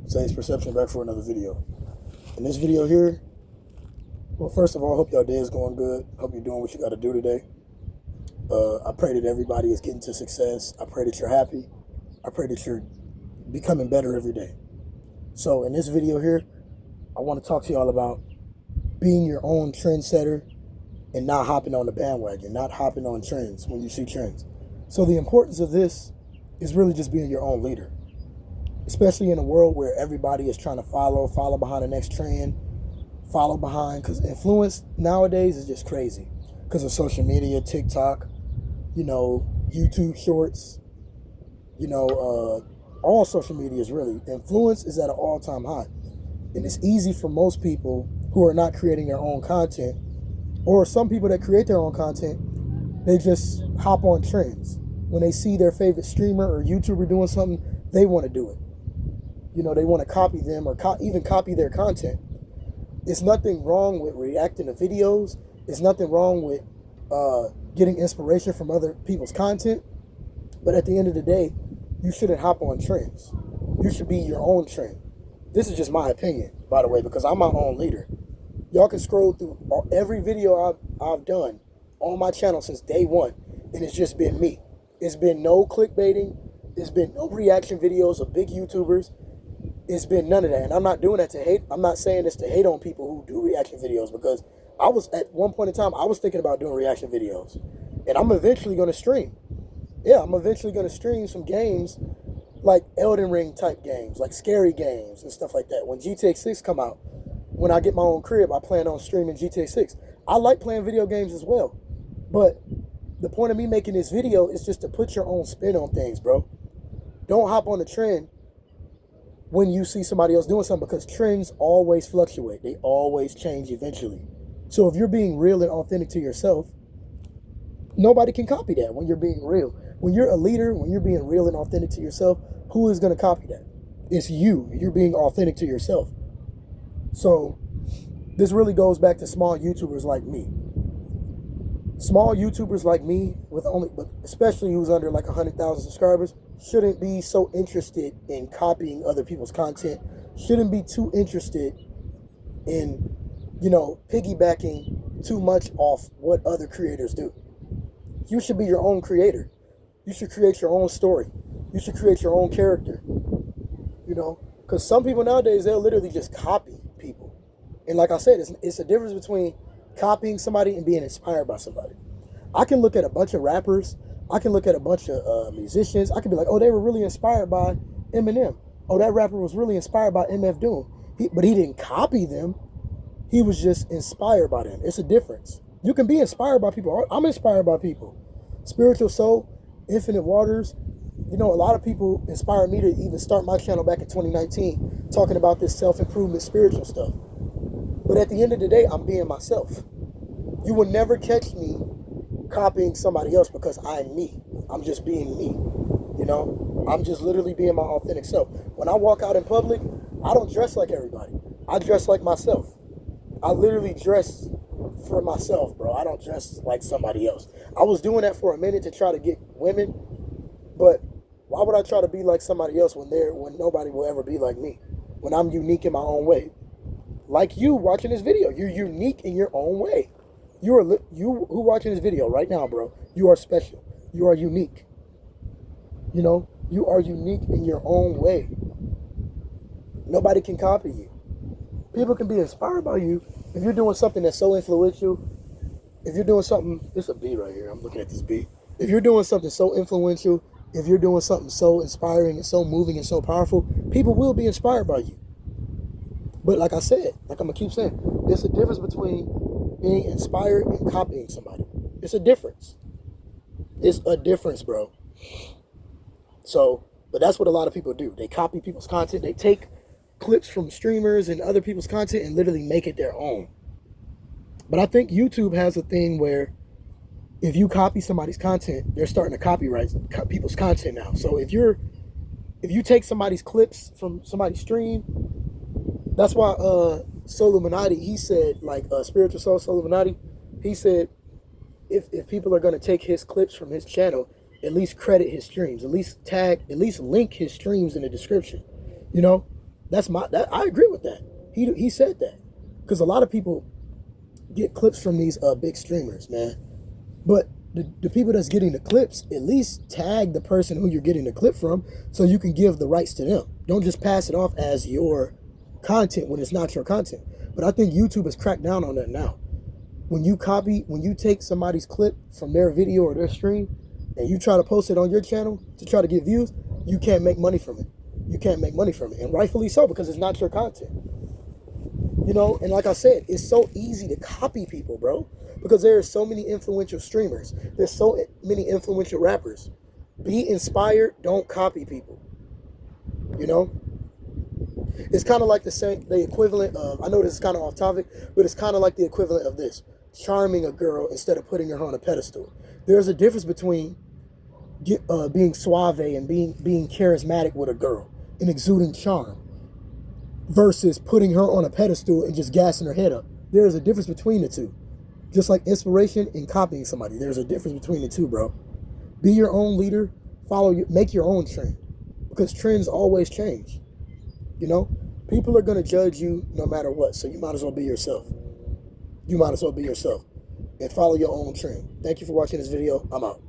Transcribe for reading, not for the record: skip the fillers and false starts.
Saints Perception back for another video. In this video here, well, first of all, I hope y'all day is going good. Hope you're doing what you got to do today. I pray that everybody is getting to success. I pray that you're happy. I pray that you're becoming better every day. So in this video here, I want to talk to y'all about being your own trendsetter and not hopping on the bandwagon, not hopping on trends when you see trends. So the importance of this is really just being your own leader, especially in a world where everybody is trying to follow behind the next trend, follow behind, because influence nowadays is just crazy because of social media, TikTok, YouTube shorts, all social media is really, influence is at an all-time high. And it's easy for most people who are not creating their own content, or some people that create their own content, they just hop on trends. When they see their favorite streamer or YouTuber doing something, they want to do it. They want to copy them or even copy their content. There's nothing wrong with reacting to videos. There's nothing wrong with getting inspiration from other people's content. But at the end of the day, you shouldn't hop on trends. You should be your own trend. This is just my opinion, by the way, because I'm my own leader. Y'all can scroll through every video I've done on my channel since day one, and it's just been me. It's been no clickbaiting. It's been no reaction videos of big YouTubers. It's been none of that. And I'm not doing that to hate. I'm not saying this to hate on people who do reaction videos, because I was, at one point in time, I was thinking about doing reaction videos. And I'm eventually going to stream. Yeah, I'm eventually going to stream some games like Elden Ring type games, like scary games and stuff like that. When GTA 6 come out, when I get my own crib, I plan on streaming GTA 6. I like playing video games as well. But the point of me making this video is just to put your own spin on things, bro. Don't hop on the trend when you see somebody else doing something, because trends always fluctuate. They always change eventually. So if you're being real and authentic to yourself, nobody can copy that when you're being real. When you're a leader, when you're being real and authentic to yourself, who is going to copy that? It's you. You're being authentic to yourself. So this really goes back to small YouTubers like me. Small YouTubers like me, but especially who's under like 100,000 subscribers, shouldn't be so interested in copying other people's content. Shouldn't be too interested in, piggybacking too much off what other creators do. You should be your own creator. You should create your own story. You should create your own character. Because some people nowadays, they'll literally just copy people. And like I said, it's a difference between copying somebody and being inspired by somebody. I can look at a bunch of rappers. I can look at a bunch of musicians. I can be like, oh, they were really inspired by Eminem. Oh, that rapper was really inspired by MF Doom. But he didn't copy them. He was just inspired by them. It's a difference. You can be inspired by people. I'm inspired by people. Spiritual Soul, Infinite Waters. A lot of people inspired me to even start my channel back in 2019, talking about this self-improvement spiritual stuff. But at the end of the day, I'm being myself. You will never catch me copying somebody else, because I'm me. I'm just being me. I'm just literally being my authentic self. When I walk out in public, I don't dress like everybody. I dress like myself. I literally dress for myself, bro. I don't dress like somebody else. I was doing that for a minute to try to get women, but why would I try to be like somebody else when nobody will ever be like me? When I'm unique in my own way. Like you watching this video, you're unique in your own way. You who watching this video right now, bro, you are special. You are unique. You are unique in your own way. Nobody can copy you. People can be inspired by you if you're doing something that's so influential. If you're doing something, it's a B right here. I'm looking at this B. If you're doing something so influential, if you're doing something so inspiring and so moving and so powerful, people will be inspired by you. But like I said, like I'm going to keep saying, there's a difference between being inspired and copying somebody. It's a difference. It's a difference, bro. So, but that's what a lot of people do. They copy people's content. They take clips from streamers and other people's content and literally make it their own. But I think YouTube has a thing where if you copy somebody's content, they're starting to copyright people's content now. So if you take somebody's clips from somebody's stream, that's why Soluminati, he said, like Spiritual Soul Soluminati, he said if people are going to take his clips from his channel, at least credit his streams, at least link his streams in the description, I agree with that. He said that. Because a lot of people get clips from these big streamers, man. But the people that's getting the clips, at least tag the person who you're getting the clip from so you can give the rights to them. Don't just pass it off as your content when it's not your content. But I think YouTube has cracked down on that now. When you take somebody's clip from their video or their stream and you try to post it on your channel to try to get views, you can't make money from it. You can't make money from it. And rightfully so, because it's not your content. You know, and like I said, it's so easy to copy people, bro. Because there are so many influential streamers. There's so many influential rappers. Be inspired, don't copy people. You know? It's kind of like the equivalent of, I know this is kind of off topic, but it's kind of like the equivalent of this. Charming a girl instead of putting her on a pedestal. There's a difference between being suave and being charismatic with a girl and exuding charm versus putting her on a pedestal and just gassing her head up. There's a difference between the two. Just like inspiration and copying somebody, there's a difference between the two, bro. Be your own leader. Make your own trend, because trends always change. You know, people are gonna judge you no matter what, so you might as well be yourself. You might as well be yourself and follow your own trend. Thank you for watching this video. I'm out.